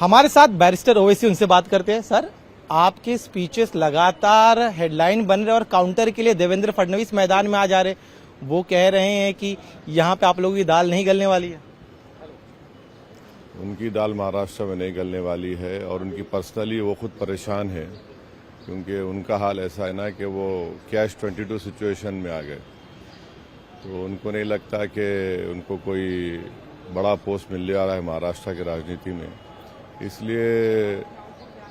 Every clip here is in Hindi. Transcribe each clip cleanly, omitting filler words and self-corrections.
हमारे साथ बैरिस्टर ओवैसी, उनसे बात करते हैं। सर, आपके स्पीचेस लगातार हेडलाइन बन रहे और काउंटर के लिए देवेंद्र फडणवीस मैदान में आ जा रहे। वो कह रहे हैं कि यहाँ पे आप लोगों की दाल नहीं गलने वाली है। उनकी दाल महाराष्ट्र में नहीं गलने वाली है और उनकी पर्सनली वो खुद परेशान है, क्योंकि उनका हाल ऐसा है ना कि वो कैश 22 सिचुएशन में आ गए। तो उनको नहीं लगता कि उनको कोई बड़ा पोस्ट मिलने वाला है महाराष्ट्र की राजनीति में। इसलिए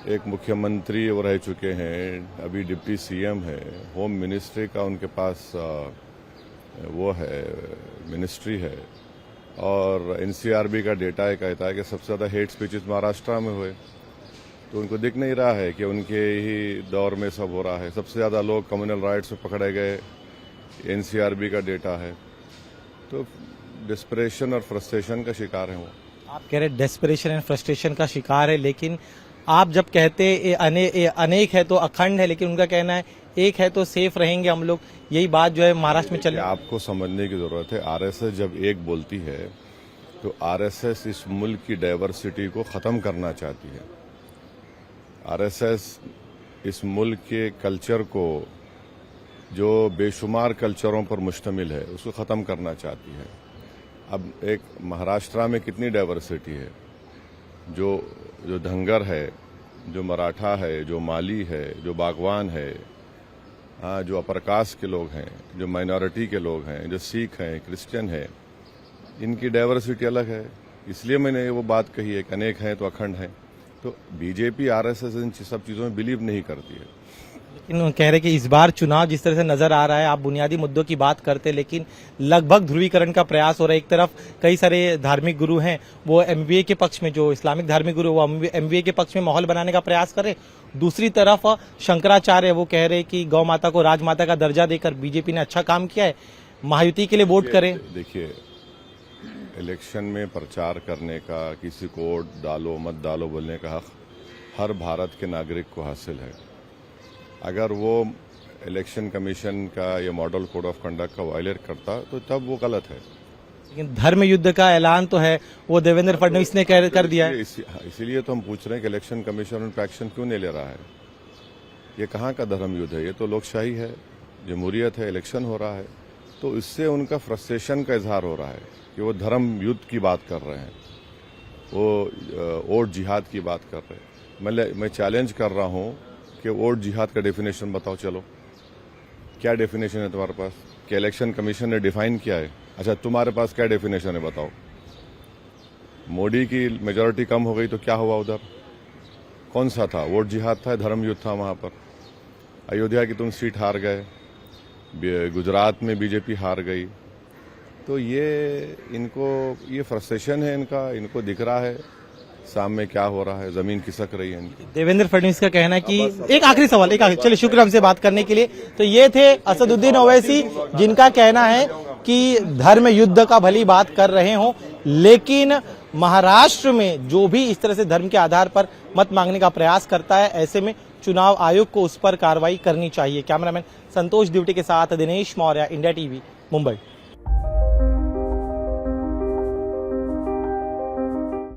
एक मुख्यमंत्री वो रह चुके हैं, अभी डिप्टी सीएम है, होम मिनिस्ट्री का उनके पास वो है, मिनिस्ट्री है, और एनसीआरबी का डेटा है, कहता है कि सबसे ज़्यादा हेट स्पीचेस महाराष्ट्र में हुए। तो उनको दिख नहीं रहा है कि उनके ही दौर में सब हो रहा है। सबसे ज़्यादा लोग कम्युनल राइट्स में पकड़े गए, एनसीआरबी का डेटा है। तो डिस्परेशन और फ्रस्ट्रेशन का शिकार है वो। आप कह रहे डेस्परेशन एंड फ्रस्ट्रेशन का शिकार है, लेकिन आप जब कहते अनेक है तो अखंड है, लेकिन उनका कहना है एक है तो सेफ रहेंगे हम लोग। यही बात जो है महाराष्ट्र में चल रही है। आपको समझने की जरूरत है, आरएसएस जब एक बोलती है तो आरएसएस इस मुल्क की डाइवर्सिटी को खत्म करना चाहती है। आरएसएस इस मुल्क के कल्चर को, जो बेशुमार कल्चरों पर मुश्तमिल है, उसको खत्म करना चाहती है। अब एक महाराष्ट्र में कितनी डाइवर्सिटी है, जो धंगर है, जो मराठा है, जो माली है, जो बागवान है, हाँ, जो अपर कास्ट के लोग हैं, जो माइनॉरिटी के लोग हैं, जो सिख हैं, क्रिश्चियन हैं, इनकी डाइवर्सिटी अलग है। इसलिए मैंने वो बात कही है कि अनेक हैं तो अखंड हैं। तो बीजेपी आरएसएस इन सब चीज़ों में बिलीव नहीं करती है। लेकिन कह रहे कि इस बार चुनाव जिस तरह से नजर आ रहा है, आप बुनियादी मुद्दों की बात करते, लेकिन लगभग ध्रुवीकरण का प्रयास हो रहा है। एक तरफ कई सारे धार्मिक गुरु हैं, वो एमबीए के पक्ष में, जो इस्लामिक धार्मिक गुरु वो एमबीए के पक्ष में माहौल बनाने का प्रयास कर रहे। दूसरी तरफ शंकराचार्य वो कह रहे कि गौ माता को राजमाता का दर्जा देकर बीजेपी ने अच्छा काम किया है, महायुति के लिए वोट करें। देखिए, इलेक्शन में प्रचार करने का, किसी को वोट डालो मत डालो बोलने का हक हर भारत के नागरिक को हासिल है। अगर वो इलेक्शन कमीशन का या मॉडल कोड ऑफ कंडक्ट का वायलेट करता तो तब वो गलत है। लेकिन धर्म युद्ध का ऐलान तो है, वो देवेंद्र फडणवीस ने कर दिया है। इसीलिए तो हम पूछ रहे हैं कि इलेक्शन कमीशन उन पर एक्शन क्यों नहीं ले रहा है। ये कहाँ का धर्म युद्ध है? ये तो लोकशाही है, जमहूरियत है, इलेक्शन हो रहा है। तो इससे उनका फ्रस्ट्रेशन का इजहार हो रहा है कि वो धर्म युद्ध की बात कर रहे हैं, वो वोट जिहाद की बात कर रहे हैं। मैं चैलेंज कर रहा हूँ कि वोट जिहाद का डेफिनेशन बताओ। चलो, क्या डेफिनेशन है तुम्हारे पास? क्या इलेक्शन कमीशन ने डिफाइन किया है? अच्छा, तुम्हारे पास क्या डेफिनेशन है बताओ। मोदी की मेजॉरिटी कम हो गई तो क्या हुआ? उधर कौन सा था? वोट जिहाद था, धर्म युद्ध था वहां पर। अयोध्या की तुम सीट हार गए, गुजरात में बीजेपी हार गई। तो ये फ्रस्ट्रेशन है इनको दिख रहा है सामने क्या हो रहा है, जमीन खिसक रही है इनकी। देवेंद्र फडणवीस का कहना है कि एक आखिरी सवाल, चलिए, शुक्र हमसे बात करने के लिए। तो ये थे असदुद्दीन ओवैसी, जिनका कहना है कि धर्म युद्ध का भली बात कर रहे हो, लेकिन महाराष्ट्र में जो भी इस तरह से धर्म के आधार पर मत मांगने का प्रयास करता है, ऐसे में चुनाव आयोग को उस पर कार्रवाई करनी चाहिए। कैमरामैन संतोष दिवटे के साथ दिनेश मौर्य, इंडिया टीवी, मुंबई।